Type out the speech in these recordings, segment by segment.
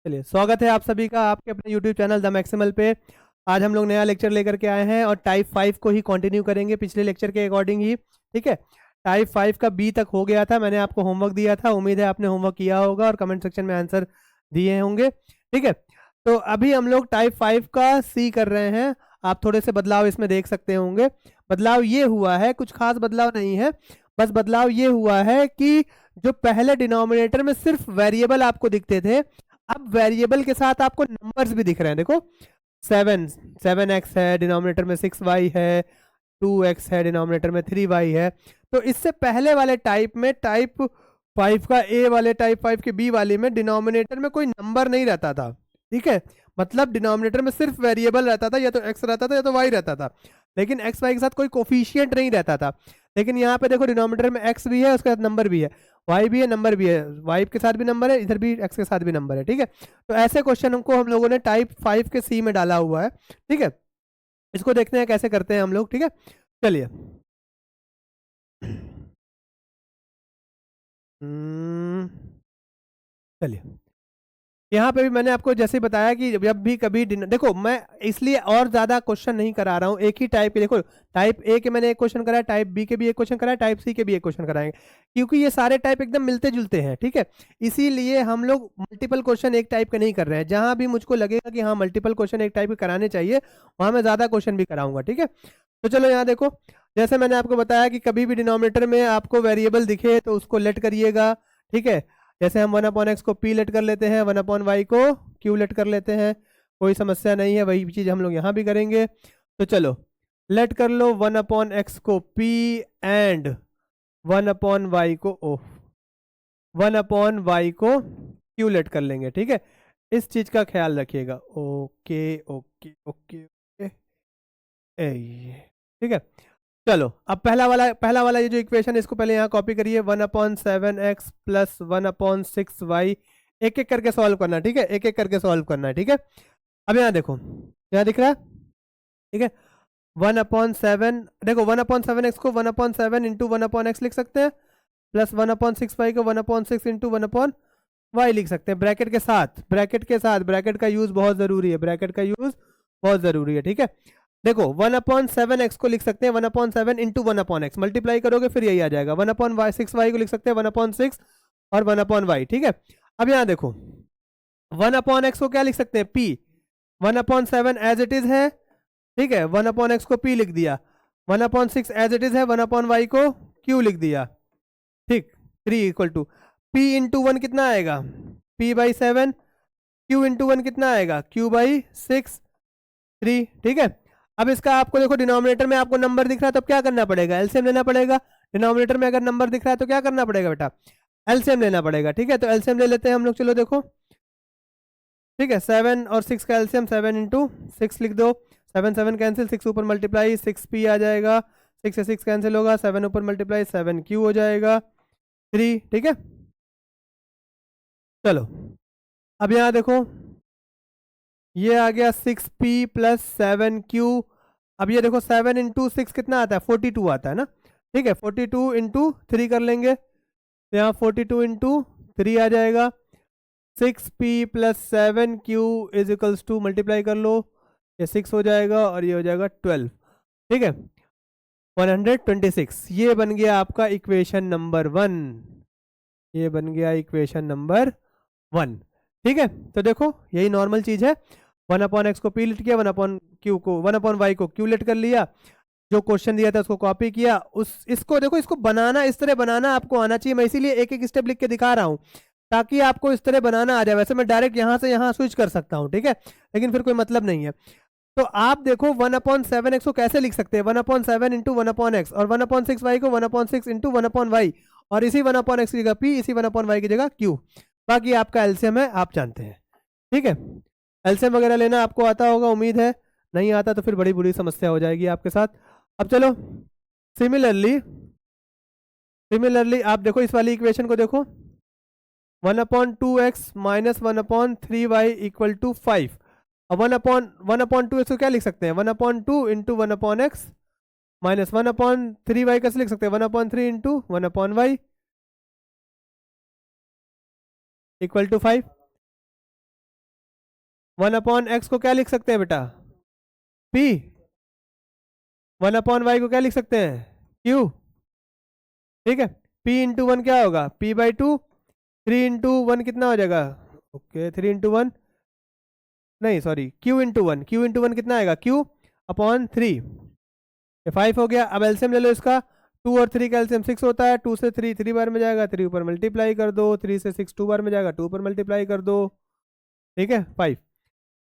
चलिए, स्वागत है आप सभी का आपके अपने YouTube चैनल द मैक्सिमल पे। आज हम लोग नया लेक्चर लेकर के आए हैं और टाइप 5 को ही कंटिन्यू करेंगे पिछले लेक्चर के अकॉर्डिंग ही। ठीक है, टाइप 5 का बी तक हो गया था, मैंने आपको होमवर्क दिया था, उम्मीद है आपने होमवर्क किया होगा और कमेंट सेक्शन में आंसर दिए होंगे। ठीक है, तो अभी हम लोग टाइप 5 का सी कर रहे हैं। आप थोड़े से बदलाव इसमें देख सकते होंगे। बदलाव ये हुआ है, कुछ खास बदलाव नहीं है, बस बदलाव ये हुआ है कि जो पहले डिनोमिनेटर में सिर्फ वेरिएबल आपको दिखते थे, अब वेरिएबल के साथ आपको नंबर्स भी दिख रहे हैं। देखो, 7x है, डिनोमिनेटर में 6y है, 2x है, डिनोमिनेटर में 3y है। तो इससे पहले वाले टाइप में, टाइप 5 का ए वाले, टाइप 5 के बी वाले में डिनोमिनेटर में कोई नंबर नहीं रहता था। ठीक है, मतलब डिनोमिनेटर में सिर्फ वेरिएबल रहता था, या तो x रहता था या तो y रहता था, लेकिन x y के साथ कोई कोफिशिएंट नहीं रहता था। लेकिन यहाँ पे देखो, डिनोमिनेटर में x भी है, उसके साथ नंबर भी है, y भी है, नंबर भी है, y के साथ भी नंबर है, इधर भी x के साथ भी नंबर है। ठीक है, तो ऐसे क्वेश्चन हमको हम लोगों ने टाइप 5 के सी में डाला हुआ है। ठीक है, इसको देखते हैं कैसे करते हैं हम लोग। ठीक है, चलिए। चलिए, यहाँ पे भी मैंने आपको जैसे ही बताया कि जब भी कभी देखो, मैं इसलिए और ज्यादा क्वेश्चन नहीं करा रहा हूँ एक ही टाइप के। देखो, टाइप ए के मैंने एक क्वेश्चन कराया, टाइप बी के भी एक क्वेश्चन कराया, टाइप सी के भी एक क्वेश्चन कराएंगे, क्योंकि ये सारे टाइप एकदम मिलते जुलते हैं। ठीक है, इसीलिए हम लोग मल्टीपल क्वेश्चन एक टाइप के नहीं कर रहे हैं। जहां भी मुझको लगेगा कि हाँ मल्टीपल क्वेश्चन एक टाइप के कराने चाहिए, वहां मैं ज्यादा क्वेश्चन भी कराऊंगा। ठीक है, तो चलो यहाँ देखो, जैसे मैंने आपको बताया कि कभी भी डिनोमिनेटर में आपको वेरिएबल दिखे तो उसको लेट करिएगा। ठीक है, जैसे हम 1/x को p लेट कर लेते हैं, 1/y को q लेट कर लेते हैं, कोई समस्या नहीं है, वही चीज हम लोग यहाँ भी करेंगे। तो चलो, लेट कर लो 1/x को p एंड 1/y को 1/y को q लेट कर लेंगे। ठीक है, इस चीज का ख्याल रखिएगा। ओके ओके ओके ओके, ठीक है। चलो, अब पहला वाला ये जो इक्वेशन, इसको पहले यहाँ कॉपी करिए। 1/7x प्लस 1/6y, एक एक करके सॉल्व करना है। ठीक है, एक एक करके सॉल्व करना है। ठीक है, अब यहाँ देखो, यहाँ दिख रहा है। ठीक है, 1/7, देखो 1/7x को 1/7 इंटू 1/x लिख सकते हैं, प्लस 1/6y को 1/6 इंटू 1/y लिख सकते हैं, ब्रैकेट के साथ। ब्रैकेट का यूज बहुत जरूरी है, ब्रैकेट का यूज बहुत जरूरी है। ठीक है, देखो 1/7x को लिख सकते हैं 1/7 इंटू 1/x, मल्टीप्लाई करोगे फिर यही आ जाएगा। 1/6y को लिख सकते हैं 1/6 और 1/y। ठीक है, अब यहाँ देखो, 1/x को क्या लिख सकते हैं, p। 1/7 एज इट इज है। ठीक है, 1/x को p लिख दिया, 1/6 एज इट इज है, 1/y को q लिख दिया। ठीक, 3 इक्वल टू p इंटू 1 कितना आएगा, p/7, q इंटू 1 कितना आएगा, q/6, 3। ठीक है, अब इसका आपको देखो, डिनोमिनेटर में आपको नंबर दिख रहा है तो क्या करना पड़ेगा, एलसीएम लेना पड़ेगा। डिनोमिनेटर में अगर नंबर दिख रहा है तो क्या करना पड़ेगा बेटा, एलसीएम लेना पड़ेगा। ठीक है, तो एलसीएम ले लेते हैं हम लोग, चलो देखो। ठीक है, 7 और 6 का एलसीएम 7 इंटू 6 लिख दो, 7 7 कैंसिल, 6 ऊपर मल्टीप्लाई 6p आ जाएगा, 6 से 6 कैंसिल होगा, 7 ऊपर मल्टीप्लाई 7q हो जाएगा, 3। ठीक है, चलो अब यहाँ देखो, ये आ गया 6p प्लस 7q। अब ये देखो, 7 इंटू 6 कितना आता है, 42 आता है ना। ठीक है, 42 इंटू 3 कर लेंगे, तो यहाँ 42 इंटू 3 आ जाएगा। 6p plus 7q is equals to, multiply कर लो, ये 6 हो जाएगा और ये हो जाएगा 12। ठीक है, 126, ये बन गया आपका इक्वेशन नंबर 1। ये बन गया इक्वेशन नंबर 1। ठीक है, तो देखो यही नॉर्मल चीज है। 1/x को p लेट किया, 1/q को 1/y को q लेट कर लिया, जो क्वेश्चन दिया था उसको कॉपी किया, उस इसको देखो, इसको बनाना इस तरह बनाना आपको आना चाहिए। मैं इसीलिए एक एक स्टेप लिख के दिखा रहा हूँ ताकि आपको इस तरह बनाना आ जाए। वैसे मैं डायरेक्ट यहाँ से यहाँ स्विच कर सकता हूँ, ठीक है, लेकिन फिर कोई मतलब नहीं है। तो आप देखो 1/7x को कैसे लिख सकते हैं, 1/7 इंटू 1/x, और 1/6y को 1/6 इंटू 1/y, और इसी 1/x की जगह p, इसी 1/y की जगह q। बाकी आपका एलसीएम है, आप जानते हैं। ठीक है, एलसीएम वगैरह लेना आपको आता होगा, उम्मीद है। नहीं आता तो फिर बड़ी बुरी समस्या हो जाएगी आपके साथ। अब चलो, सिमिलरली आप देखो इस वाली इक्वेशन को देखो, 1/2x minus 1/3y equal to 5। अब 1/2x को क्या लिख सकते हैं, 1/2 इंटू 1/x माइनस 1/3y कैसे लिख सकते हैं, 1/3 into 1/y equal to 5। 1/x को क्या लिख सकते हैं बेटा, p। 1/y को क्या लिख सकते हैं, q। ठीक है, p इंटू 1 क्या होगा, p/2। 3 इंटू 1 कितना हो जाएगा, ओके 3 इंटू 1 नहीं sorry, q into 1, q into 1 कितना आएगा, q/3। ये 5 हो गया। अब एलसीएम ले लो इसका, 2 और 3 का एलसीएम 6 होता है। 2 से 3 3 बार में जाएगा, 3 ऊपर मल्टीप्लाई कर दो। 3 से 6 2 बार में जाएगा, 2 ऊपर मल्टीप्लाई कर दो। ठीक है 5।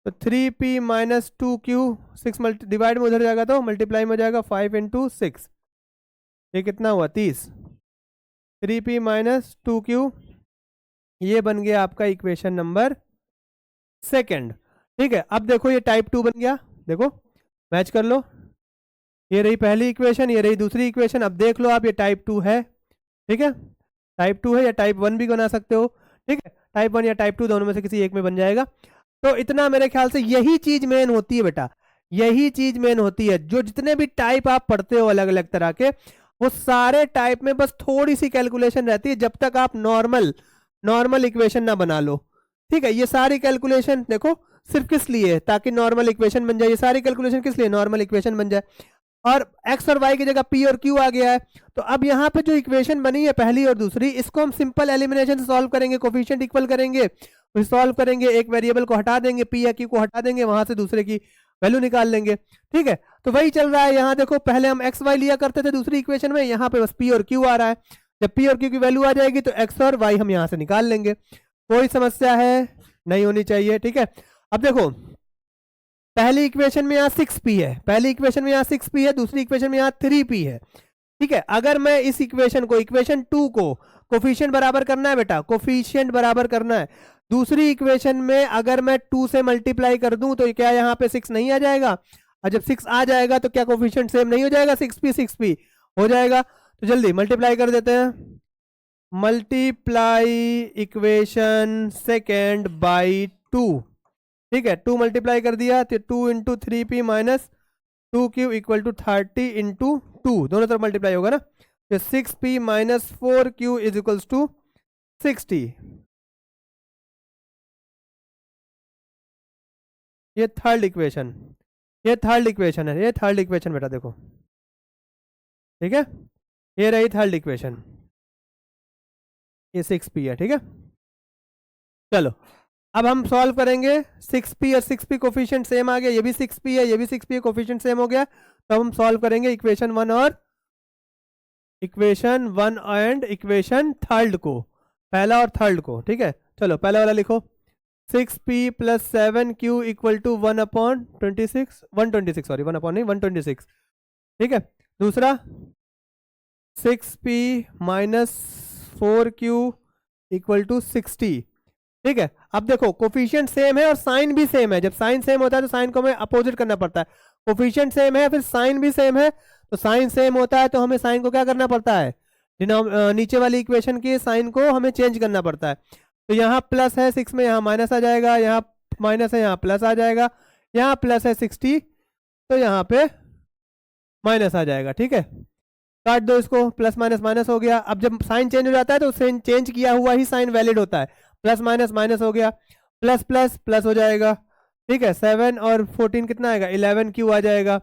तो 3p माइनस 2q, 6 डिवाइड में उधर जाएगा तो मल्टीप्लाई में जाएगा, 5 इंटू 6, ये कितना हुआ 30। 3p माइनस 2q, ये बन गया आपका इक्वेशन नंबर सेकंड। ठीक है, अब देखो ये टाइप 2 बन गया, देखो मैच कर लो, ये रही पहली इक्वेशन, ये रही दूसरी इक्वेशन। अब देख लो आप, ये टाइप 2 है। ठीक है, टाइप 2 है, या टाइप 1 भी बना सकते हो। ठीक है, टाइप 1 या टाइप 2 दोनों में से किसी एक में बन जाएगा। तो इतना मेरे ख्याल से यही चीज मेन होती है बेटा, यही चीज मेन होती है। जो जितने भी टाइप आप पढ़ते हो अलग अलग तरह के, वो सारे टाइप में बस थोड़ी सी कैलकुलेशन रहती है, जब तक आप नॉर्मल इक्वेशन ना बना लो। ठीक है, ये सारी कैलकुलेशन देखो सिर्फ किस लिए है, ताकि नॉर्मल इक्वेशन बन जाए। ये सारी कैलकुलेशन किस लिए, नॉर्मल इक्वेशन बन जाए। और x और y की जगह p और q आ गया है। तो अब यहाँ पे जो इक्वेशन बनी है पहली और दूसरी, इसको हम सिंपल एलिमिनेशन से सॉल्व करेंगे, कोफिशिएंट इक्वल करेंगे, फिर सॉल्व करेंगे, एक वेरिएबल को हटा देंगे, p या q को हटा देंगे, वहां से दूसरे की वैल्यू निकाल लेंगे। ठीक है, तो वही चल रहा है यहाँ। देखो पहले हम x y लिया करते थे दूसरी इक्वेशन में, यहाँ पे बस p और q आ रहा है। जब p और q की वैल्यू आ जाएगी तो x और y हम यहाँ से निकाल लेंगे, कोई समस्या है नहीं होनी चाहिए। ठीक है, अब देखो पहली इक्वेशन में यहाँ 6p है, पहली इक्वेशन में यहाँ 6p है, दूसरी इक्वेशन में यहाँ 3p है। ठीक है, अगर मैं इस इक्वेशन को, इक्वेशन 2 को कोफिशिएंट बराबर करना है बेटा, कोफिशिएंट बराबर करना है। दूसरी इक्वेशन में अगर मैं 2 से मल्टीप्लाई कर दूं तो क्या यहाँ पे 6 नहीं आ जाएगा? और जब 6 आ जाएगा तो क्या कोफिशिएंट सेम नहीं हो जाएगा? 6p हो जाएगा। तो जल्दी मल्टीप्लाई कर देते हैं, मल्टीप्लाई इक्वेशन सेकेंड बाई 2। ठीक है, 2 मल्टीप्लाई कर दिया तो 2 into 3p minus 2q equal to 30 into 2, दोनों तरफ मल्टीप्लाई होगा ना। तो 6p minus 4q is equals to 60। ये थर्ड इक्वेशन, ये थर्ड इक्वेशन है, ये थर्ड इक्वेशन बेटा देखो। ठीक है, ये रही थर्ड इक्वेशन, ये 6p है। ठीक है, चलो अब हम सॉल्व करेंगे। 6p और 6p कोफिशिएंट सेम आ गया, ये भी 6p है, ये भी 6p है, कोफिशिएंट सेम हो गया। तो हम सॉल्व करेंगे इक्वेशन 1 एंड इक्वेशन थर्ड को, पहला और थर्ड को। ठीक है, चलो पहला वाला लिखो, 6p plus 7q equal to 1/26 sorry 1 upon नहीं 126। ठीक है, दूसरा 6p minus 4q equal to 60। ठीक है, अब देखो कोफिशिएंट सेम है और साइन भी सेम है। जब साइन सेम होता है तो साइन को हमें अपोजिट करना पड़ता है। कोफिशिएंट सेम है फिर साइन भी सेम है, तो साइन सेम होता है तो हमें साइन को क्या करना पड़ता है, नीचे वाली इक्वेशन के साइन को हमें चेंज करना पड़ता है। तो यहाँ प्लस है 6 में, यहाँ माइनस आ जाएगा, यहाँ माइनस है यहाँ प्लस आ जाएगा, यहाँ प्लस है 60 तो यहाँ पे माइनस आ जाएगा। ठीक है, काट दो इसको, प्लस माइनस माइनस हो गया। अब जब साइन चेंज हो जाता है तो चेंज किया हुआ ही साइन वैलिड होता है। प्लस माइनस माइनस हो गया, प्लस प्लस प्लस हो जाएगा। ठीक है, 7 और 14 कितना आएगा, 11q आ जाएगा।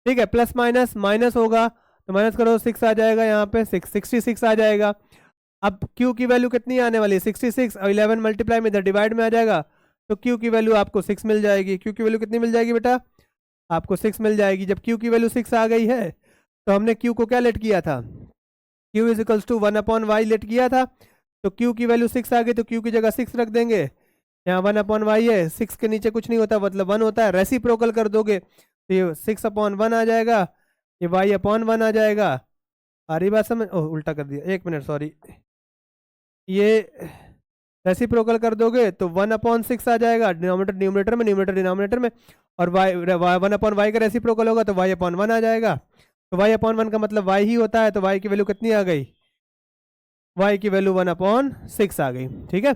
ठीक है, प्लस माइनस माइनस होगा तो माइनस करो 6 आ जाएगा, यहाँ पे 66 आ जाएगा। अब q की वैल्यू कितनी आने वाली है, 66 और 11 मल्टीप्लाई में इधर डिवाइड में आ जाएगा, तो q की वैल्यू आपको 6 मिल जाएगी। q की वैल्यू कितनी मिल जाएगी बेटा, आपको 6 मिल जाएगी। जब q की वैल्यू 6 आ गई है तो हमने q को क्या लेट किया था, q is equals to 1/y let किया था। तो q की वैल्यू 6 आ गई तो q की जगह 6 रख देंगे, यहाँ 1/y है, 6 के नीचे कुछ नहीं होता मतलब 1 होता है। रेसिप्रोकल कर दोगे तो ये 6/1 आ जाएगा, ये y/1 आ जाएगा। आ रही बात समझ, ओह उल्टा कर दिया, 1 मिनट सॉरी। ये रेसिप्रोकल कर दोगे तो 1/6 आ जाएगा, डिनोमिनेटर न्यूमरेटर में, न्यूमरेटर डिनोमिनेटर में, और y 1/y का रेसिप्रोकल होगा तो y/1 आ जाएगा। तो y/1 का मतलब y ही होता है, तो y की वैल्यू कितनी आ गई, y की वैल्यू 1/6 आ गई। ठीक है,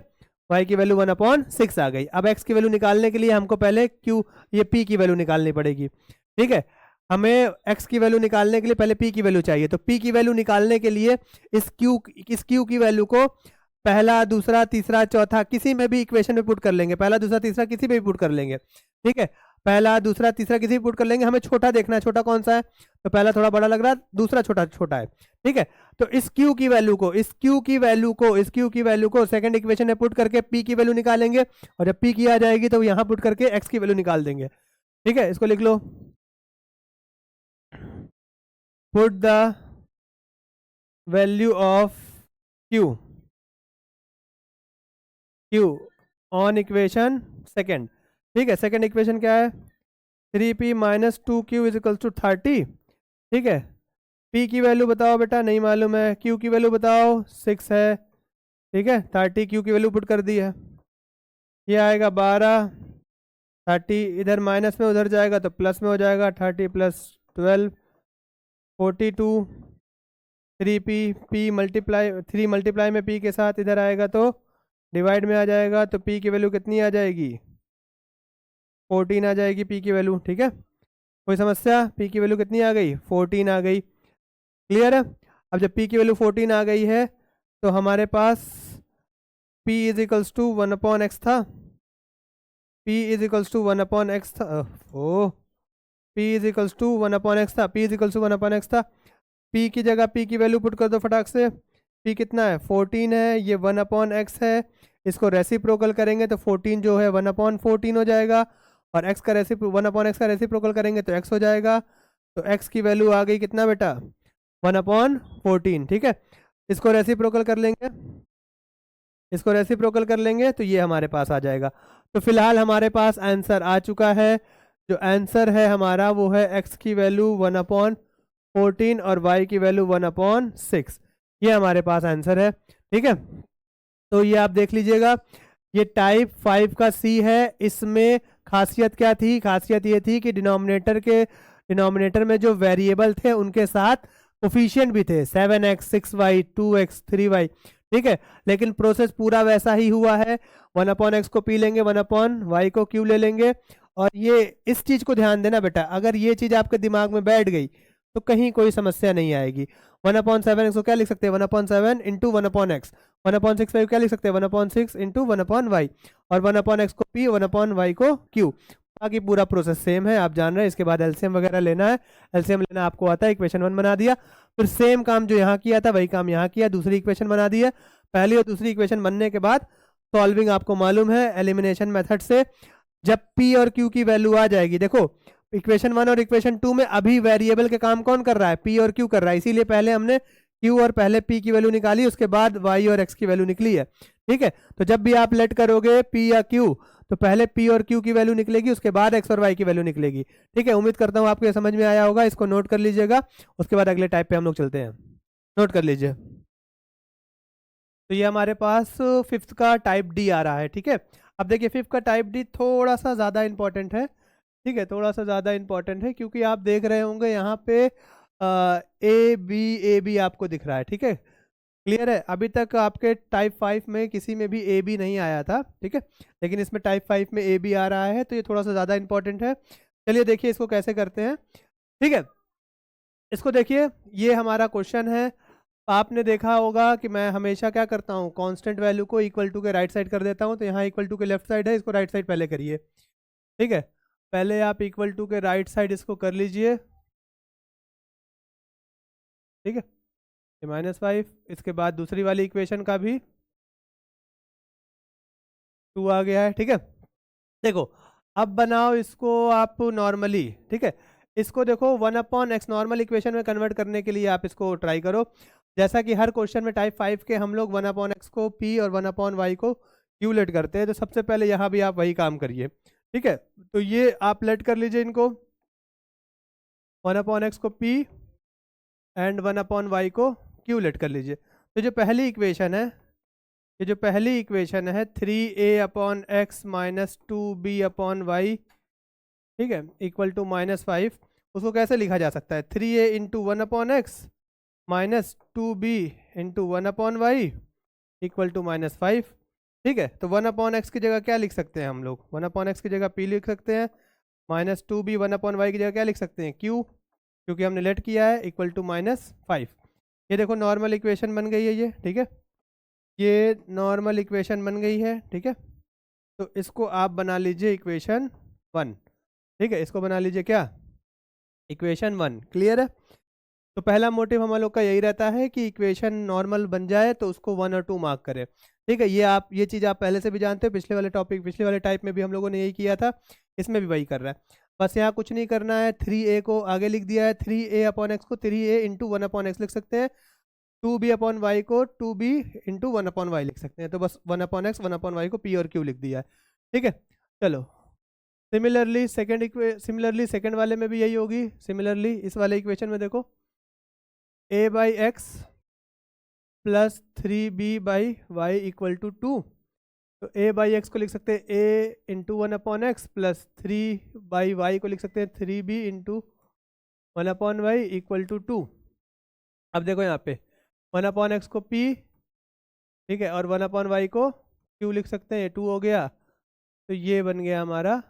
y की वैल्यू 1/6 आ गई। अब x की वैल्यू निकालने के लिए हमको पहले ये p की वैल्यू निकालनी पड़ेगी। ठीक है, हमें x की वैल्यू निकालने के लिए पहले p की वैल्यू चाहिए। तो p की वैल्यू निकालने के लिए इस q की वैल्यू को पहला दूसरा तीसरा चौथा किसी में भी इक्वेशन में पुट कर लेंगे, पहला दूसरा तीसरा किसी में भी पुट कर लेंगे, ठीक है। पहला दूसरा तीसरा किसी भी पुट कर लेंगे, हमें छोटा देखना है, छोटा कौन सा है, तो पहला थोड़ा बड़ा लग रहा है, दूसरा छोटा छोटा है, ठीक है। तो इस क्यू की वैल्यू को इस क्यू की वैल्यू को सेकंड इक्वेशन में पुट करके पी की वैल्यू निकालेंगे, और जब पी की आ जाएगी तो यहाँ पुट करके एक्स की वैल्यू निकाल देंगे, ठीक है। इसको लिख लो, put the value of Q on equation second, ठीक है। सेकंड इक्वेशन क्या है, 3p minus 2q is equal to 30, ठीक है। p की वैल्यू बताओ बेटा, नहीं मालूम है, q की वैल्यू बताओ 6 है, ठीक है। 30 q की वैल्यू पुट कर दी है, ये आएगा 12, 30 इधर माइनस में उधर जाएगा तो प्लस में हो जाएगा, 30 plus 12 42, 3p, p multiply 3 multiply में p के साथ इधर आएगा तो डिवाइड में आ जाएगा, तो p की वैल्यू कितनी आ जाएगी, 14 आ जाएगी p की वैल्यू, ठीक है। कोई समस्या, p की वैल्यू कितनी आ गई, 14 आ गई, क्लियर है। अब जब p की वैल्यू 14 आ गई है तो हमारे पास p is equals to 1/x था, p is equals to 1/x था, ओ p is equals to 1/x था, p is equals to 1/x था। p की जगह p की वैल्यू पुट कर दो फटाक से, p कितना है 14 है, ये 1/x है, इसको रेसिप्रोकल करेंगे तो 14 जो है 1/14 हो जाएगा, और x का 1/x का रेसिप्रोकल करेंगे तो x हो जाएगा, तो x की वैल्यू आ गई कितना बेटा 1/14, ठीक है। इसको रेसिप्रोकल कर लेंगे, इसको रेसिप्रोकल कर लेंगे तो ये हमारे पास आ जाएगा। तो फिलहाल हमारे पास आंसर आ चुका है, जो आंसर है हमारा वो है x की वैल्यू 1/14 और y की वैल्यू 1/6, ये हमारे पास आंसर है, ठीक है। तो ये आप देख लीजिएगा, ये टाइप 5 का सी है। इसमें खासियत क्या थी, खासियत ये थी कि डिनोमिनेटर में जो वेरिएबल थे उनके साथ कोफिशिएंट भी थे, 7x 6y 2x 3y, ठीक है। लेकिन प्रोसेस पूरा वैसा ही हुआ है, 1/x को पी लेंगे, 1/y को क्यू ले लेंगे। और ये इस चीज को ध्यान देना बेटा, अगर ये चीज आपके दिमाग में बैठ गई तो कहीं कोई समस्या नहीं आएगी। 1/7 को क्या लिख सकते हैं, 1/7 इंटू 1/x, 1/6 क्या लिख सकते हैं, 1/6 इंटू 1/y, और 1/x को p 1/y को q। बाकी पूरा प्रोसेस सेम है, आप जान रहे हैं। इसके बाद एलसीएम वगैरह लेना है, एलसीएम लेना आपको आता है, इक्वेशन 1 बना दिया, फिर सेम काम जो यहाँ किया था वही काम यहाँ किया, दूसरी इक्वेशन बना दी है। पहली और दूसरी इक्वेशन बनने के बाद सॉल्विंग आपको मालूम है एलिमिनेशन मेथड से, जब p और q की वैल्यू आ जाएगी, देखो इक्वेशन 1 और इक्वेशन 2 में अभी वेरिएबल के काम कौन कर रहा है, p और q कर रहा है, इसीलिए पहले हमने q और पहले p की वैल्यू निकाली, उसके बाद y और x की वैल्यू निकली है, ठीक है। तो जब भी आप लेट करोगे p या q, तो पहले p और q की वैल्यू निकलेगी, उसके बाद x और y की वैल्यू निकलेगी, ठीक है। उम्मीद करता हूँ आपको ये समझ में आया होगा, इसको नोट कर लीजिएगा, उसके बाद अगले टाइप पे हम लोग चलते हैं, नोट कर लीजिए। तो ये हमारे पास फिफ्थ का टाइप डी आ रहा है, ठीक है। अब देखिए फिफ्थ का टाइप डी थोड़ा सा ज़्यादा इंपॉर्टेंट है, ठीक है, थोड़ा सा ज़्यादा इंपॉर्टेंट है, क्योंकि आप देख रहे होंगे यहाँ पे ए बी आपको दिख रहा है, ठीक है, क्लियर है। अभी तक आपके टाइप 5 में किसी में भी ए बी नहीं आया था, ठीक है, लेकिन इसमें टाइप 5 में ए बी आ रहा है, तो ये थोड़ा सा ज़्यादा इंपॉर्टेंट है। चलिए देखिए इसको कैसे करते हैं, ठीक है। इसको देखिए, ये हमारा क्वेश्चन है। आपने देखा होगा कि मैं हमेशा क्या करता हूँ, कांस्टेंट वैल्यू को इक्वल टू के राइट साइड कर देता हूँ, तो यहाँ इक्वल टू के लेफ्ट साइड है, इसको राइट साइड पहले करिए, ठीक है। पहले आप इक्वल टू के राइट साइड इसको कर लीजिए, ठीक है, ये -5, इसके बाद दूसरी वाली इक्वेशन का भी 2 आ गया है, ठीक है। देखो अब बनाओ इसको आप नॉर्मली, ठीक है, इसको देखो 1/x नॉर्मल इक्वेशन में कन्वर्ट करने के लिए आप इसको ट्राई करो, जैसा कि हर क्वेश्चन में टाइप 5 के हम लोग 1/x को p और 1/y को q लेट करते हैं, तो सबसे पहले यहाँ भी आप वही काम करिए, ठीक है। तो ये आप लेट कर लीजिए इनको, 1/x को p एंड 1/y को q लेट कर लीजिए। तो जो पहली इक्वेशन है, ये जो पहली इक्वेशन है 3a/x माइनस 2b/y, ठीक है, इक्वल टू -5, उसको कैसे लिखा जा सकता है, 3a into 1/x minus 2b into 1/y equal to -5, ठीक है। तो 1/x की जगह क्या लिख सकते हैं हम लोग, 1/x की जगह p लिख सकते हैं, माइनस 2b 1/y की जगह क्या लिख सकते हैं q, क्योंकि हमने लेट किया है, इक्वल टू -5। ये देखो नॉर्मल इक्वेशन बन गई है ये, ठीक है। ये नॉर्मल इक्वेशन बन गई है, ठीक है। तो इसको आप बना लीजिए इक्वेशन 1, ठीक है। इसको बना लीजिए क्या, इक्वेशन 1। क्लियर है। तो पहला मोटिव हम लोग का यही रहता है कि इक्वेशन नॉर्मल बन जाए तो उसको 1 और 2 मार्क करें, ठीक है। ये चीज़ आप पहले से भी जानते हो, पिछले वाले टाइप में भी हम लोगों ने यही किया था, इसमें भी वही कर रहा है। बस यहाँ कुछ नहीं करना है, 3a को आगे लिख दिया है, 3a अपॉन एक्स को 3a इंटू 1 अपॉन एक्स लिख सकते हैं, 2b अपॉन वाई को 2b इंटू 1 अपॉन वाई लिख सकते हैं। तो बस 1 अपॉन एक्स 1 अपॉन वाई को p और q लिख दिया है, ठीक है। चलो सिमिलरली सेकंड वाले में भी यही होगी। सिमिलरली इस वाले इक्वेशन में देखो, a by X plus 3b by Y equal to 2। तो a बाई एक्स को लिख सकते हैं a into 1 upon X plus 3 by Y को लिख सकते हैं 3b into 1 upon Y equal to 2। अब देखो यहाँ पे 1 अपॉन एक्स को p, ठीक है, और 1 अपॉन वाई को q लिख सकते हैं, ये 2 हो गया। तो ये बन गया हमारा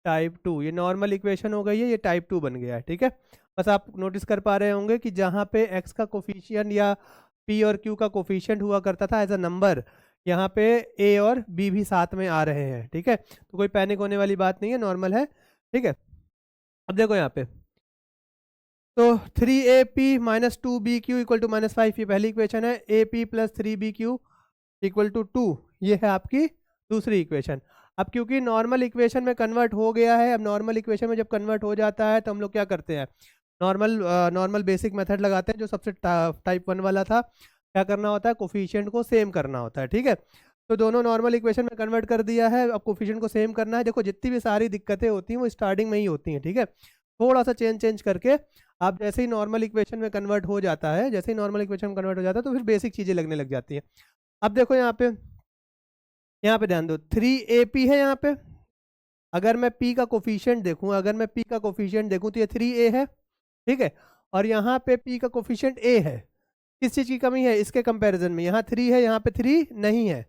टाइप 2। ये नॉर्मल इक्वेशन हो गई है, ये टाइप 2 बन गया है, ठीक है। बस आप नोटिस कर पा रहे होंगे कि जहाँ पे x का कोफिशिएंट या p और q का कोफिशिएंट हुआ करता था एज अ नंबर, यहाँ पे a और b भी साथ में आ रहे हैं, ठीक है। तो कोई पैनिक होने वाली बात नहीं है, नॉर्मल है, ठीक है। अब देखो यहाँ पे, तो 3ap minus 2bq equal to -5, ये पहली इक्वेशन है। ap plus 3bq equal to 2, ये है आपकी दूसरी इक्वेशन। अब क्योंकि नॉर्मल इक्वेशन में कन्वर्ट हो गया है, अब नॉर्मल इक्वेशन में जब कन्वर्ट हो जाता है तो हम लोग क्या करते हैं, नॉर्मल बेसिक मेथड लगाते हैं जो सबसे टाइप 1 वाला था। क्या करना होता है, कोफिशिएंट को सेम करना होता है, ठीक है। तो दोनों नॉर्मल इक्वेशन में कन्वर्ट कर दिया है, अब कोफिशिएंट को सेम करना है। देखो जितनी भी सारी दिक्कतें होती हैं वो स्टार्टिंग में ही होती हैं, ठीक है। थोड़ा सा चेंज करके आप जैसे ही नॉर्मल इक्वेशन में कन्वर्ट हो जाता है, जैसे ही नॉर्मल इक्वेशन में कन्वर्ट हो जाता है तो फिर बेसिक चीज़ें लगने लग जाती हैं। अब देखो यहाँ पे ध्यान दो, 3ap है यहाँ पे। अगर मैं p का कोफिशिएंट देखूँ तो ये 3a है, ठीक है। और यहाँ पे p का कोफिशिएंट a है। किस चीज़ की कमी है, इसके कंपैरिजन में यहाँ 3 है, यहाँ पे 3 नहीं है,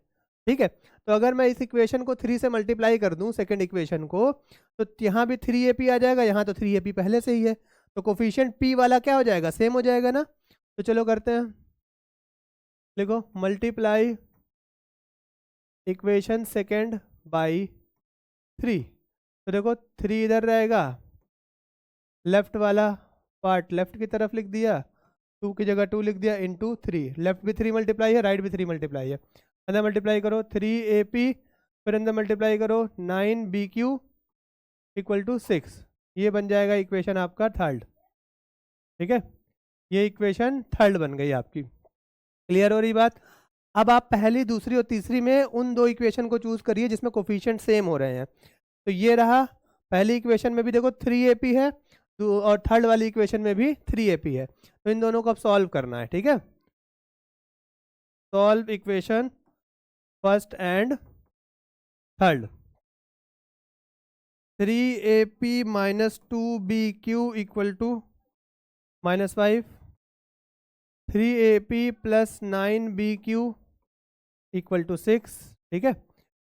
ठीक है। तो अगर मैं इस इक्वेशन को 3 से मल्टीप्लाई कर दूँ, सेकेंड इक्वेशन को, तो यहाँ भी 3ap आ जाएगा, यहाँ तो 3ap पहले से ही है। तो कोफिशिएंट p वाला क्या हो जाएगा, सेम हो जाएगा ना। तो चलो करते हैं, देखो मल्टीप्लाई इक्वेशन सेकेंड बाई 3। तो देखो 3 इधर रहेगा, लेफ्ट वाला पार्ट लेफ्ट की तरफ लिख दिया, 2 की जगह 2 लिख दिया, इंटू 3। लेफ्ट भी 3 मल्टीप्लाई है, राइट भी 3 मल्टीप्लाई है। अंदर मल्टीप्लाई करो 3ap, फिर अंदर मल्टीप्लाई करो 9bq इक्वल टू 6। ये बन जाएगा इक्वेशन आपका थर्ड, ठीक है। ये इक्वेशन थर्ड बन गई आपकी। क्लियर हो रही बात। अब आप पहली, दूसरी और तीसरी में उन दो इक्वेशन को चूज करिए जिसमें कोफिशिएंट सेम हो रहे हैं। तो ये रहा, पहली इक्वेशन में भी देखो 3ap है, और थर्ड वाली इक्वेशन में भी 3ap है। तो इन दोनों को अब सॉल्व करना है, ठीक है। Solve equation first and third. 3ap minus 2bq equal to -5, 3ap plus 9bq equal to 6, ठीक है।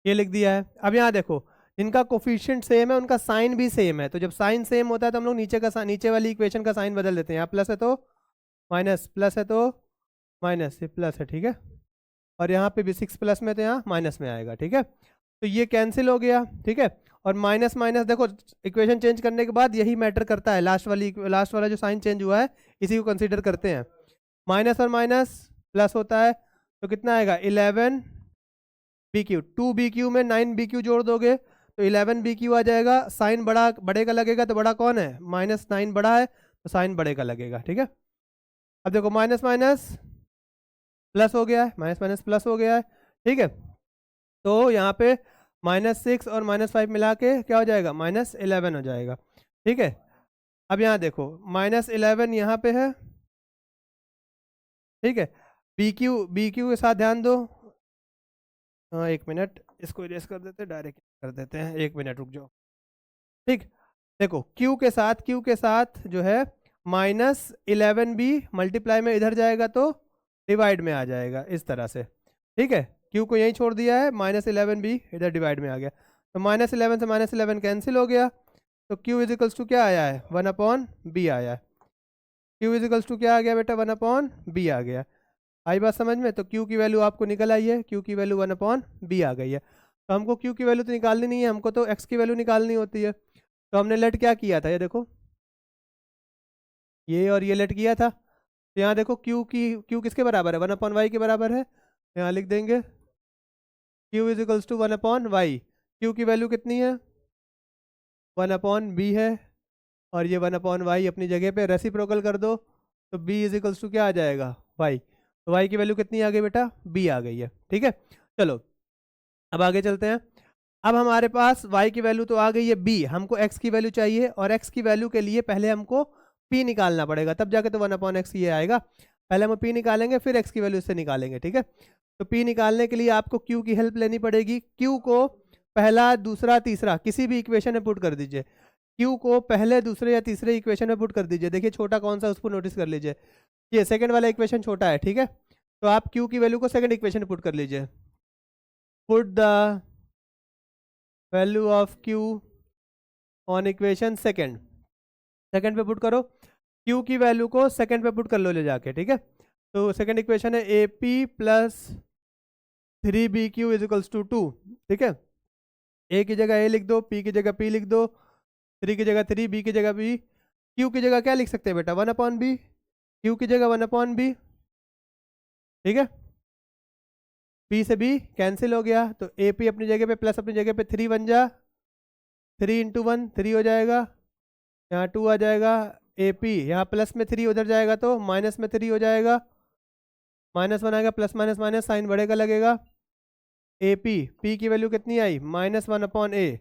ये लिख दिया है। अब यहाँ देखो, जिनका कोफिशिएंट सेम है उनका साइन भी सेम है। तो जब साइन सेम होता है तो हम लोग नीचे वाली इक्वेशन का साइन बदल देते हैं। यहाँ प्लस है तो माइनस, प्लस है तो माइनस, ये प्लस है, ठीक है। और यहाँ पे भी 6 प्लस में तो यहाँ माइनस में आएगा, ठीक है। तो ये कैंसिल हो गया, ठीक है। और माइनस माइनस देखो, इक्वेशन चेंज करने के बाद यही मैटर करता है, लास्ट वाला जो साइन चेंज हुआ है इसी को कंसिडर करते हैं। माइनस और माइनस प्लस होता है, तो कितना आएगा 11bq। 2bq में 9bq जोड़ दोगे तो 11bq आ जाएगा। साइन बड़े का लगेगा, तो बड़ा कौन है, -9 बड़ा है तो साइन बड़े का लगेगा, ठीक है। अब देखो माइनस माइनस प्लस हो गया है, माइनस माइनस प्लस हो गया है, ठीक है। तो यहाँ पे -6 और -5 मिला के क्या हो जाएगा, -11 हो जाएगा, ठीक है। अब यहाँ देखो -11 यहाँ पे है, ठीक है। BQ के साथ ध्यान दो। हाँ 1 मिनट, इसको इरेज कर देते हैं, डायरेक्ट कर देते हैं, 1 मिनट रुक जाओ, ठीक। देखो Q के साथ जो है -11 भी मल्टीप्लाई में इधर जाएगा तो डिवाइड में आ जाएगा, इस तरह से, ठीक है। Q को यहीं छोड़ दिया है, -11 भी इधर डिवाइड में आ गया। तो -11 से -11 कैंसिल हो गया, तो Q इजिकल्स टू क्या आया है, 1/b आया है। Q इजिकल्स टू क्या आ गया बेटा, 1/b आ गया। आई बात समझ में? तो क्यू की वैल्यू आपको निकल आई है, क्यू की वैल्यू 1/b आ गई है। तो हमको क्यू की वैल्यू तो निकालनी नहीं है, हमको तो एक्स की वैल्यू निकालनी होती है। तो हमने लेट क्या किया था, ये देखो, ये और ये लेट किया था। तो यहाँ देखो क्यू किसके बराबर है, 1/y के बराबर है। यहाँ लिख देंगे Q is equals to 1/y। Q की वैल्यू कितनी है, 1/b है, और ये 1/y अपनी जगह पे रेसिप्रोकल कर दो, तो b इज इक्वल्स टू क्या आ जाएगा, y। तो y की वैल्यू कितनी आ गई बेटा, b आ गई है। ठीक है, चलो अब आगे चलते हैं। अब हमारे पास y की वैल्यू तो आ गई है b, हमको x की वैल्यू चाहिए, और x की वैल्यू के लिए पहले हमको p निकालना पड़ेगा, तब जाके तो 1/x ये आएगा। पहले हम p निकालेंगे, फिर x की वैल्यू इससे निकालेंगे। ठीक है, तो p निकालने के लिए आपको q की हेल्प लेनी पड़ेगी। q को पहला, दूसरा, तीसरा किसी भी इक्वेशन में पुट कर दीजिए। q को पहले, दूसरे या तीसरे इक्वेशन में पुट कर दीजिए। देखिए छोटा कौन सा, उसको नोटिस कर लीजिए, ये सेकंड वाला इक्वेशन छोटा है। ठीक है, तो आप q की वैल्यू को सेकंड इक्वेशन में पुट कर लीजिए। Put the value of q on equation second, second पे पुट करो, q की वैल्यू को सेकंड पे पुट कर लो ले जाके। ठीक है, तो सेकंड इक्वेशन है AP plus 3BQ is equals to 2। ठीक है, a की जगह a लिख दो, p की जगह p लिख दो, 3 की जगह 3, b की जगह b, q की जगह क्या लिख सकते हैं बेटा, 1/b, q की जगह 1/b। ठीक है, p से b कैंसिल हो गया, तो AP अपनी जगह पे प्लस अपनी जगह पे 3 बन जा, 3 इंटू 1 3 हो जाएगा, यहाँ 2 आ जाएगा। AP यहाँ प्लस में 3 उधर जाएगा तो माइनस में 3 हो जाएगा, माइनस 1 आएगा, प्लस माइनस माइनस साइन बढ़ेगा लगेगा। AP p की वैल्यू कितनी आई, -1/a,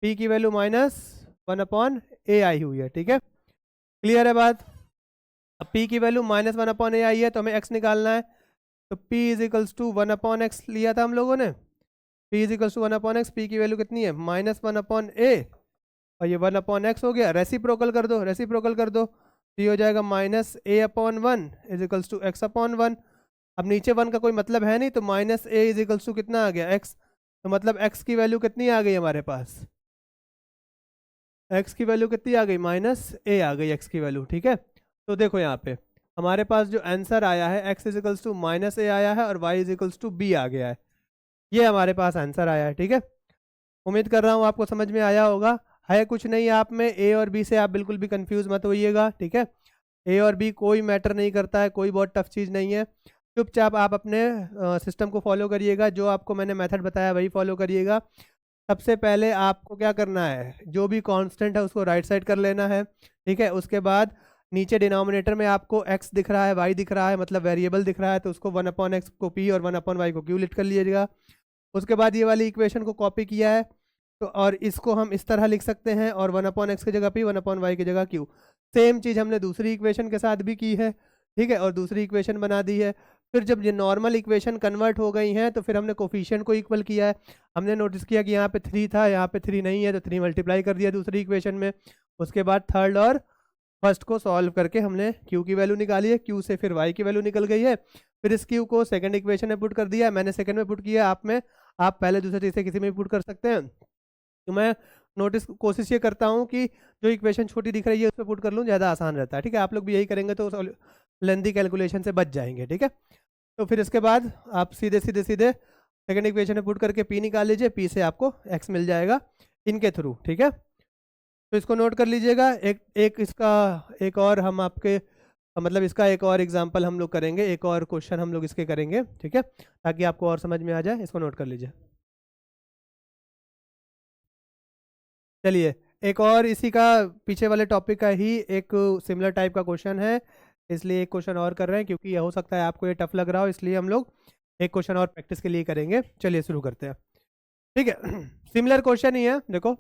p की वैल्यू -1/a आई हुई है। ठीक है, क्लियर है बात? अब p की वैल्यू -1/a आई है, तो हमें x निकालना है। तो p is equals to 1/x लिया था हम लोगों ने, p is equals to 1/x, p की वैल्यू कितनी है, -1/a, और ये 1/x हो गया। रेसिप्रोकल कर दो, रेसिप्रोकल कर दो, तो ये हो जाएगा -a/1 is equals to x/1। अब नीचे 1 का कोई मतलब है नहीं, तो -a इज इक्वल्स टू कितना आ गया, x। तो मतलब x की वैल्यू कितनी आ गई हमारे पास, x की वैल्यू कितनी आ गई, -a आ गई x की वैल्यू। ठीक है, तो देखो यहाँ पे हमारे पास जो आंसर आया है, x is equals to -a आया है, और y is equals to b आ गया है। ये हमारे पास आंसर आया है। ठीक है, उम्मीद कर रहा हूँ आपको समझ में आया होगा। है कुछ नहीं आप में, a और b से आप बिल्कुल भी कंफ्यूज मत होइएगा। ठीक है, a और b कोई मैटर नहीं करता है, कोई बहुत टफ चीज़ नहीं है। चुपचाप आप अपने सिस्टम को फॉलो करिएगा, जो आपको मैंने मेथड बताया वही फॉलो करिएगा। सबसे पहले आपको क्या करना है, जो भी कांस्टेंट है उसको राइट साइड कर लेना है। ठीक है, उसके बाद नीचे डिनोमिनेटर में आपको x दिख रहा है, y दिख रहा है, मतलब वेरिएबल दिख रहा है, तो उसको 1/x को p और 1/y को q लिख कर लीजिएगा। उसके बाद ये वाली इक्वेशन को कॉपी किया है, तो और इसको हम इस तरह लिख सकते हैं, और 1/x की जगह p, 1/y की जगह q। सेम चीज़ हमने दूसरी इक्वेशन के साथ भी की है। ठीक है, और दूसरी इक्वेशन बना दी है। फिर जब ये नॉर्मल इक्वेशन कन्वर्ट हो गई हैं, तो फिर हमने कोफिशिएंट को इक्वल किया है। हमने नोटिस किया कि यहाँ पे 3 था, यहाँ पे 3 नहीं है, तो 3 मल्टीप्लाई कर दिया दूसरी इक्वेशन में। उसके बाद थर्ड और फर्स्ट को सॉल्व करके हमने q की वैल्यू निकाली है, q से फिर y की वैल्यू निकल गई है। फिर इस q को सेकंड इक्वेशन में पुट कर दिया है, मैंने सेकंड में पुट किया, आप पहले दूसरे तीसरे किसी में भी पुट कर सकते हैं। तो मैं कोशिश ये करता हूँ कि जो इक्वेशन छोटी दिख रही है उस पर पुट कर लूँ, ज़्यादा आसान रहता है। ठीक है, आप लोग भी यही करेंगे तो लेंदी कैलकुलेशन से बच जाएंगे। ठीक है, तो फिर इसके बाद आप सीधे सीधे सीधे सेकंड इक्वेशन में पुट करके p निकाल लीजिए, p से आपको x मिल जाएगा इनके थ्रू। ठीक है, तो इसको नोट कर लीजिएगा। एक और हम आपके मतलब इसका एक और एग्जांपल हम लोग करेंगे, एक और क्वेश्चन हम लोग इसके करेंगे। ठीक है, ताकि आपको और समझ में आ जाए, इसको नोट कर लीजिए। चलिए, एक और इसी का पीछे वाले टॉपिक का ही एक सिमिलर टाइप का क्वेश्चन है, इसलिए एक क्वेश्चन और कर रहे हैं, क्योंकि यह हो सकता है आपको ये टफ लग रहा हो, इसलिए हम लोग एक क्वेश्चन और प्रैक्टिस के लिए करेंगे। चलिए शुरू करते हैं। ठीक है, सिमिलर क्वेश्चन ही है। देखो,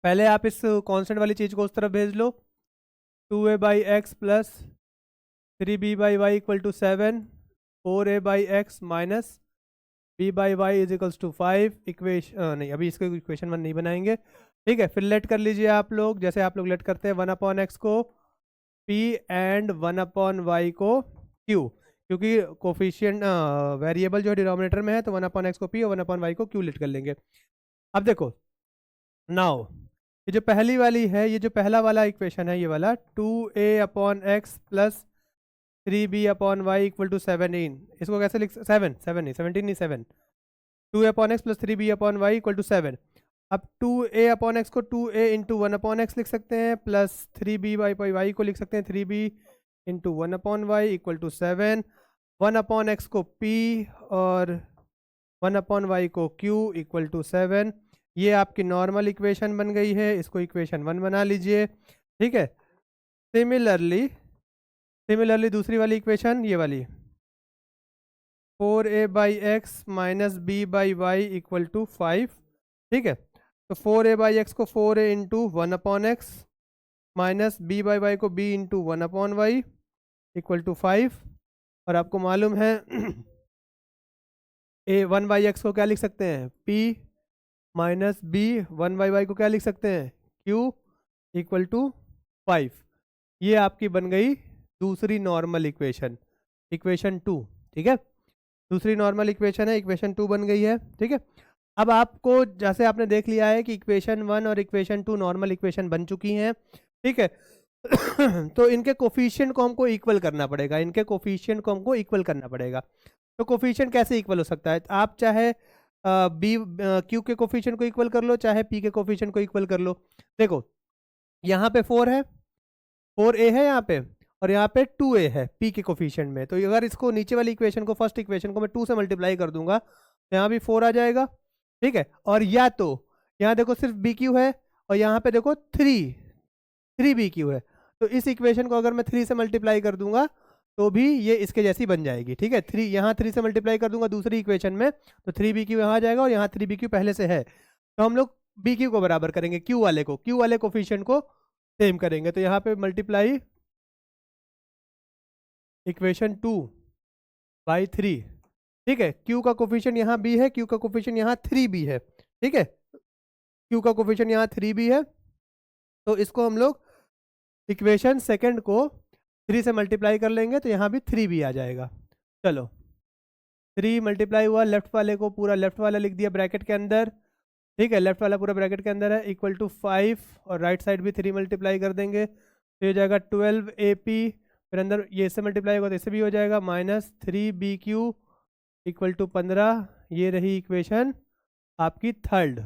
पहले आप इस कांस्टेंट वाली चीज़ को उस तरफ भेज लो, 2a/x plus 3b/y equal to 7, 4a/x minus b/y is equals to 5। Equation नहीं, अभी इसको इक्वेशन 1 नहीं बनाएंगे। ठीक है, फिर लेट कर लीजिए आप लोग, जैसे आप लोग लेट करते हैं 1/x को p एंड 1/y को q, क्योंकि कोफिशिएंट वेरिएबल जो डिनोमिनेटर में है, तो 1/x को p और 1/y को q लेट कर लेंगे। अब देखो, नाउ ये जो पहली वाली है, ये जो पहला वाला इक्वेशन है, ये वाला 2a/x प्लस 3b/y = 17। इसको कैसे लिख 7 नहीं 17 नहीं 7 2a/x + 3b/y = 7। अब 2a/x को 2a × 1/x लिख सकते हैं, प्लस 3b/y को लिख सकते हैं 3b × 1/y = 7। 1/x को p और 1/y को q = 7। ये आपकी नॉर्मल इक्वेशन बन गई है, इसको इक्वेशन 1 बना लीजिए। ठीक है, सिमिलरली दूसरी वाली इक्वेशन ये वाली 4a/x - b/y = 5। ठीक है, तो 4a/x को 4a × 1/x माइनस b/y को b × 1/y = 5। और आपको मालूम है a1/x को क्या लिख सकते हैं p माइनस b 1/y को क्या लिख सकते हैं q = 5। ये आपकी बन गई दूसरी नॉर्मल इक्वेशन, इक्वेशन 2। ठीक है, दूसरी नॉर्मल इक्वेशन है, इक्वेशन 2 बन गई है। ठीक है, अब आपको जैसे आपने देख लिया है कि इक्वेशन 1 और इक्वेशन 2 नॉर्मल इक्वेशन बन चुकी हैं। ठीक है तो इनके कोफिशिएंट को हमको इक्वल करना पड़ेगा, इनके कोफिशिएंट को हमको इक्वल करना पड़ेगा। तो कोफिशिएंट कैसे इक्वल हो सकता है? आप चाहे क्यू के कोफिशिएंट को इक्वल कर लो, चाहे पी के कोफिशिएंट को इक्वल कर लो। देखो यहाँ पे 4 है, 4a है यहाँ पे, और यहाँ पे 2a है p के कोफिशिएंट में। तो अगर इसको नीचे वाली इक्वेशन को, फर्स्ट इक्वेशन को मैं 2 से मल्टीप्लाई कर दूंगा तो यहाँ भी 4 आ जाएगा। ठीक है, और या तो यहाँ देखो सिर्फ bq है और यहाँ पे देखो 3bq है, तो इस इक्वेशन को अगर मैं 3 से मल्टीप्लाई कर दूंगा तो भी ये इसके जैसी बन जाएगी। ठीक है, 3 यहाँ 3 से मल्टीप्लाई कर दूंगा दूसरी इक्वेशन में तो 3bq यहाँ आ जाएगा और यहाँ 3bq पहले से है, तो हम लोग bq को बराबर करेंगे q वाले कोफिशिएंट को सेम करेंगे। तो यहाँ पे मल्टीप्लाई इक्वेशन 2/3। ठीक है, q का कोफिशिएंट यहाँ b है, q का कोफिशिएंट यहाँ 3b है। ठीक है, q का कोफिशिएंट यहाँ 3b है, तो इसको हम लोग इक्वेशन सेकंड को 3 से मल्टीप्लाई कर लेंगे तो यहाँ भी 3b आ जाएगा। चलो 3 मल्टीप्लाई हुआ, लेफ्ट वाले को पूरा लेफ्ट वाला लिख दिया ब्रैकेट के अंदर। ठीक है, लेफ्ट वाला पूरा ब्रैकेट के अंदर है, = 5 और राइट साइड भी 3 मल्टीप्लाई कर देंगे तो ये जाएगा 12ap, फिर अंदर ये इससे मल्टीप्लाई होगा तो इससे भी हो जाएगा -3bq = 15। ये रही इक्वेशन आपकी थर्ड।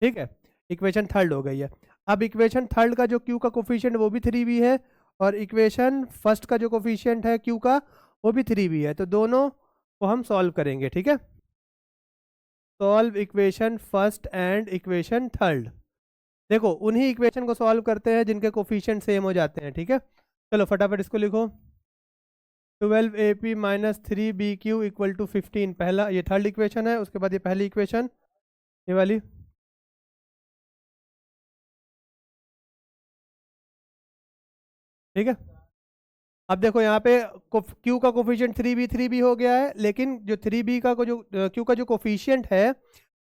ठीक है, इक्वेशन थर्ड हो गई है। अब इक्वेशन थर्ड का जो q का कोफिशिएंट वो भी 3b है और इक्वेशन फर्स्ट का जो कोफिशिएंट है q का वो भी 3b है, तो दोनों को हम सॉल्व करेंगे। ठीक है, solve equation first and equation third. देखो उन्हीं इक्वेशन को सॉल्व करते हैं जिनके कोफिशिएंट सेम हो जाते हैं। ठीक है, चलो फटाफट इसको लिखो। 12ap - 3bq = 15, पहला ये थर्ड इक्वेशन है, उसके बाद ये पहली इक्वेशन ये वाली। ठीक है, अब देखो यहाँ पे q का कोफिशिएंट 3b हो गया है, लेकिन जो 3b का जो q का जो कोफिशिएंट है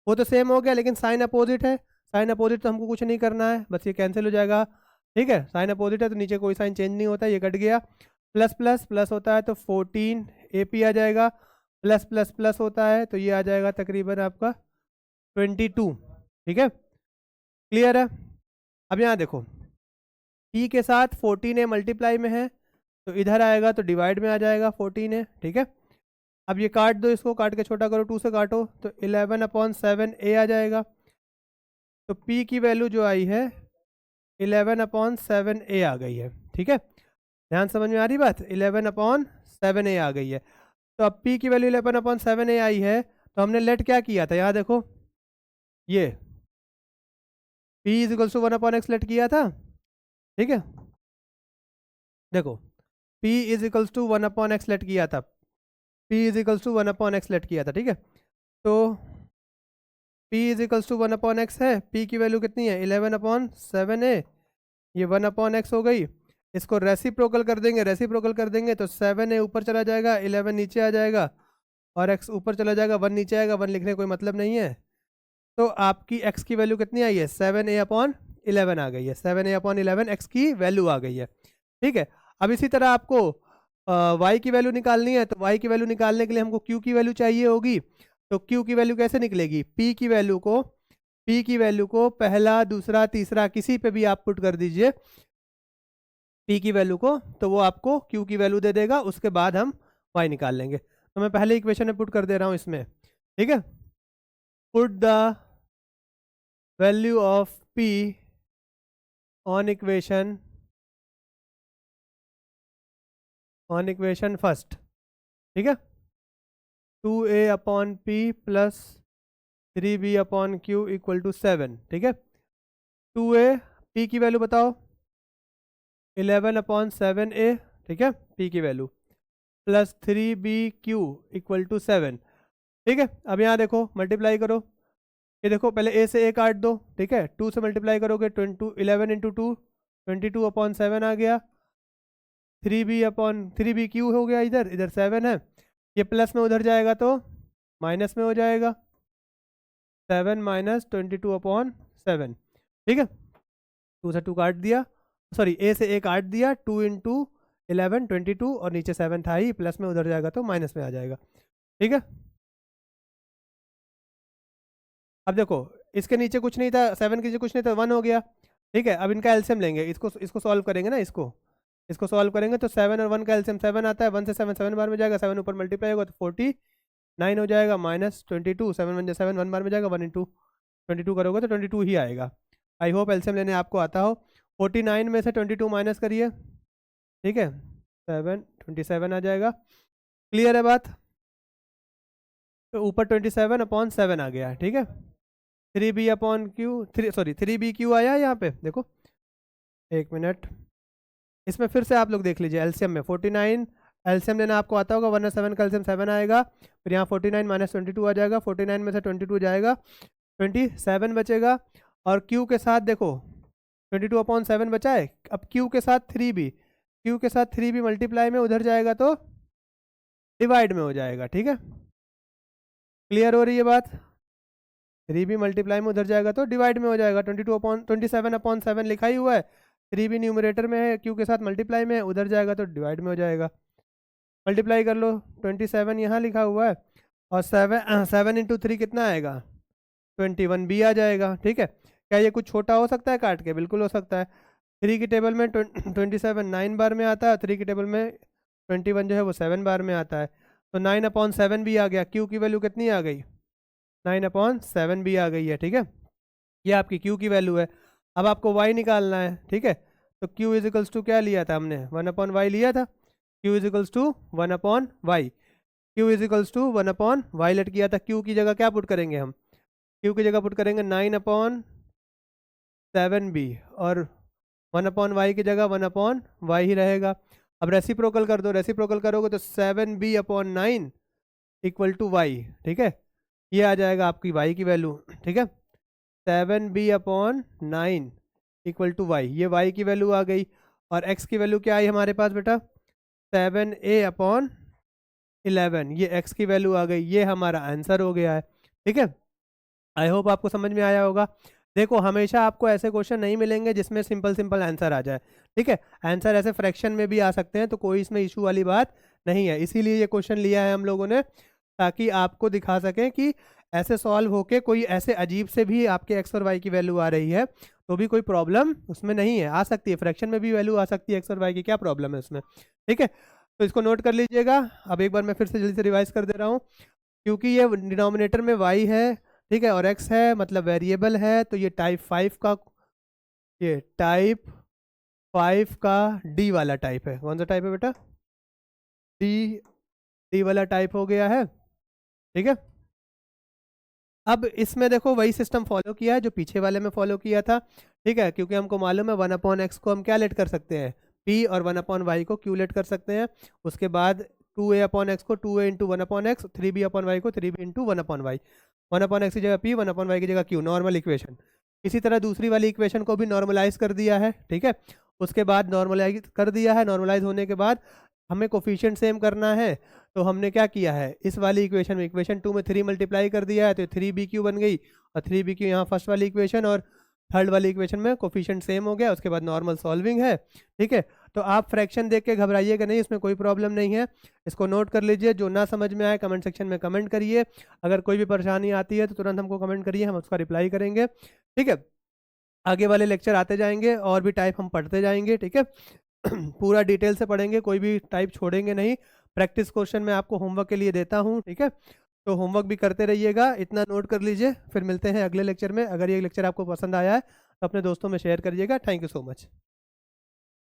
वो तो सेम हो गया, लेकिन साइन अपोजिट है। साइन अपोजिट तो हमको कुछ नहीं करना है, बस ये कैंसिल हो जाएगा। ठीक है, साइन अपोजिट है तो नीचे कोई साइन चेंज नहीं होता, ये कट गया। प्लस प्लस प्लस होता है तो 14ap आ जाएगा, प्लस प्लस प्लस होता है तो ये आ जाएगा तकरीबन आपका 22। ठीक है, क्लियर है? अब यहाँ देखो p के साथ 14a मल्टीप्लाई में है तो इधर आएगा तो डिवाइड में आ जाएगा 14a। ठीक है, अब ये काट दो, इसको काट के छोटा करो, 2 से काटो तो 11/7a आ जाएगा। तो p की वैल्यू जो आई है 11/7a आ गई है। ठीक है, ध्यान समझ में आ रही बात, 11/7a आ गई है। तो अब p की वैल्यू 11/7a आई है तो हमने लेट क्या किया था, यहाँ देखो ये p = 1/x लेट किया था। ठीक है, देखो p = 1/x लेट किया था, p = 1/x लेट किया था। ठीक है, तो p = 1/x है, p की वैल्यू कितनी है 11/7a, ये 1/x हो गई। इसको रेसिप्रोकल कर देंगे, रेसिप्रोकल कर देंगे तो 7a ऊपर चला जाएगा, 11 नीचे आ जाएगा और x ऊपर चला जाएगा, 1 नीचे आएगा, 1 लिखने का कोई मतलब नहीं है। तो आपकी x की वैल्यू कितनी आई है 7a/11 आ गई है, 7a/11 x की वैल्यू आ गई है। ठीक है, अब इसी तरह आपको y की वैल्यू निकालनी है, तो y की वैल्यू निकालने के लिए हमको q की वैल्यू चाहिए होगी। तो q की वैल्यू कैसे निकलेगी, p की वैल्यू को पहला दूसरा तीसरा किसी पे भी आप पुट कर दीजिए, p की वैल्यू को, तो वो आपको q की वैल्यू दे देगा, उसके बाद हम y निकाल लेंगे। तो मैं पहले इक्वेशन में पुट कर दे रहा हूँ इसमें, ठीक है। Put the value of p on equation first, ठीक है। 2a upon p plus 3b upon q equal to 7, ठीक है। 2a, p की वैल्यू बताओ, 11 अपॉन 7a, ठीक है, p की value, plus 3bq equal to 7, ठीक है। अब यहाँ देखो मल्टीप्लाई करो, ये देखो पहले a से a काट दो, ठीक है, 2 से मल्टीप्लाई करोगे 11 इंटू 2 22 अपॉन 7 आ गया, 3b अपॉन 3bq हो गया, इधर इधर 7 है, ये प्लस में उधर जाएगा तो माइनस में हो जाएगा, 7 माइनस 22 अपॉन 7, ठीक है। 2 से 2 काट दिया, सॉरी a से a काट दिया, 2 इंटू 11 22, और नीचे 7 था ही, प्लस में उधर जाएगा तो माइनस में आ जाएगा, ठीक है। अब देखो इसके नीचे कुछ नहीं था, 7 के नीचे कुछ नहीं था, 1 हो गया, ठीक है। अब इनका एलसीएम लेंगे, इसको सॉल्व करेंगे ना, इसको सॉल्व करेंगे तो 7 और 1 का एलसीएम 7 आता है, 1 से 7 बार में जाएगा, 7 ऊपर मल्टीप्लाई होगा तो 49 हो जाएगा, माइनस 22, 7 1 7 1 बार में जाएगा, 1 इंटू 22 करोगे तो 22 ही आएगा। आई होप एलसीएम लेने आपको आता हो। 49 में से 22 माइनस करिए, ठीक है, 27 आ जाएगा। क्लियर है बात? तो ऊपर 27 अपॉन 7 आ गया, ठीक है। 3b upon Q, 3b Q आया है यहाँ पे, देखो एक मिनट, इसमें फिर से आप लोग देख लीजिए एलसीएम में 49, एलसीएम लेना आपको आता होगा, वरना 7 का एलसीएम 7 आएगा, फिर यहाँ 49 माइनस 22 आ जाएगा, 49 में से 22 जाएगा, 27 बचेगा, और क्यू के साथ देखो 22 अपॉन 7 बचा है, अब क्यू के साथ 3b मल्टीप्लाई में उधर जाएगा तो डिवाइड में हो जाएगा, ठीक है। क्लियर हो रही है बात? 3b मल्टीप्लाई में उधर जाएगा तो डिवाइड में हो जाएगा, 27 अपॉन 7 लिखा ही हुआ है, 3b न्यूमरेटर में है, क्यू के साथ मल्टीप्लाई में है, उधर जाएगा तो डिवाइड में हो जाएगा। मल्टीप्लाई कर लो, 27 यहाँ लिखा हुआ है, और 7 इंटू 3 कितना आएगा, 21b आ जाएगा, ठीक है। क्या ये कुछ छोटा हो सकता है काट के? बिल्कुल हो सकता है। 3 की टेबल में 27 9 बार में आता है, 3 की टेबल में 21 जो है वो 7 बार में आता है, तो 9 अपॉन 7 भी आ गया, क्यू की वैल्यू कितनी आ गई, 9 अपॉन 7 भी आ गई है, ठीक है। ये आपकी क्यू की वैल्यू है। अब आपको वाई निकालना है, ठीक है, तो क्यू इजिकल्स टू क्या लिया था हमने, 1 अपॉन वाई लिया था, q equals to 1 upon y, q equals to 1 upon y let किया था, क्यू की जगह क्या पुट करेंगे हम, क्यू की जगह पुट करेंगे 9 अपॉन 7b, और 1 अपॉन वाई की जगह 1 अपॉन वाई ही रहेगा। अब रेसिप्रोकल कर दो, रेसिप्रोकल करोगे तो 7b upon 9 equal to Y, ठीक है, ये आ जाएगा आपकी y की वैल्यू, ठीक है। 7b upon 9 equal to y, ये y की वैल्यू आ गई, और x की वैल्यू क्या आई हमारे पास बेटा, 7a अपॉन 11, ये x की वैल्यू आ गई, ये हमारा आंसर हो गया है, ठीक है। आई होप आपको समझ में आया होगा। देखो हमेशा आपको ऐसे क्वेश्चन नहीं मिलेंगे जिसमें सिंपल आंसर आ जाए, ठीक है। आंसर ऐसे फ्रैक्शन में भी आ सकते हैं, तो कोई इसमें इशू वाली बात नहीं है, इसीलिए ये क्वेश्चन लिया है हम लोगों ने, ताकि आपको दिखा सकें कि ऐसे सॉल्व होके कोई ऐसे अजीब से भी आपके एक्स और वाई की वैल्यू आ रही है तो भी कोई प्रॉब्लम उसमें नहीं है, आ सकती है, फ्रैक्शन में भी वैल्यू आ सकती है एक्स और वाई की, क्या प्रॉब्लम है उसमें, ठीक है। तो इसको नोट कर लीजिएगा। अब एक बार मैं फिर से जल्दी से रिवाइज कर दे रहा हूँ, क्योंकि ये डिनोमिनेटर में वाई है, ठीक है, और एक्स है, मतलब वेरिएबल है, तो ये टाइप 5 का डी वाला टाइप है। कौन सा टाइप है बेटा? डी वाला टाइप हो गया है, ठीक है। अब इसमें देखो वही सिस्टम फॉलो किया है जो पीछे वाले में फॉलो किया था, ठीक है, क्योंकि हमको मालूम है 1 अपॉन एक्स को हम क्या लेट कर सकते हैं, p, और 1 अपॉन वाई को q लेट कर सकते हैं। उसके बाद 2a अपॉन एक्स को 2a into 1 upon x, 3b upon y को 3b into 1 upon y, 1 upon x की जगह p, 1 अपॉन वाई की जगह q, नॉर्मल इक्वेशन। इसी तरह दूसरी वाली इक्वेशन को भी नॉर्मलाइज कर दिया है, ठीक है। उसके बाद नॉर्मलाइज कर दिया है, नॉर्मलाइज होने के बाद हमें कोफिशिएंट सेम करना है, तो हमने क्या किया है, इस वाली इक्वेशन में इक्वेशन 2 में 3 मल्टीप्लाई कर दिया है, तो 3bq बन गई, और 3bq यहाँ फर्स्ट वाली इक्वेशन, और थर्ड वाली इक्वेशन में कोफिशिएंट सेम हो गया। उसके बाद नॉर्मल सॉल्विंग है, ठीक है। तो आप फ्रैक्शन देख के घबराइएगा नहीं, इसमें कोई प्रॉब्लम नहीं है, इसको नोट कर लीजिए। जो ना समझ में आए कमेंट सेक्शन में कमेंट करिए, अगर कोई भी परेशानी आती है तो तुरंत हमको कमेंट करिए, हम उसका रिप्लाई करेंगे, ठीक है। आगे वाले लेक्चर आते जाएंगे और भी टाइप हम पढ़ते जाएंगे, ठीक है। पूरा डिटेल से पढ़ेंगे, कोई भी टाइप छोड़ेंगे नहीं। प्रैक्टिस क्वेश्चन मैं आपको होमवर्क के लिए देता हूँ, ठीक है। तो होमवर्क भी करते रहिएगा, इतना नोट कर लीजिए। फिर मिलते हैं अगले लेक्चर में। अगर ये लेक्चर आपको पसंद आया है तो अपने दोस्तों में शेयर करिएगा। Thank you so much.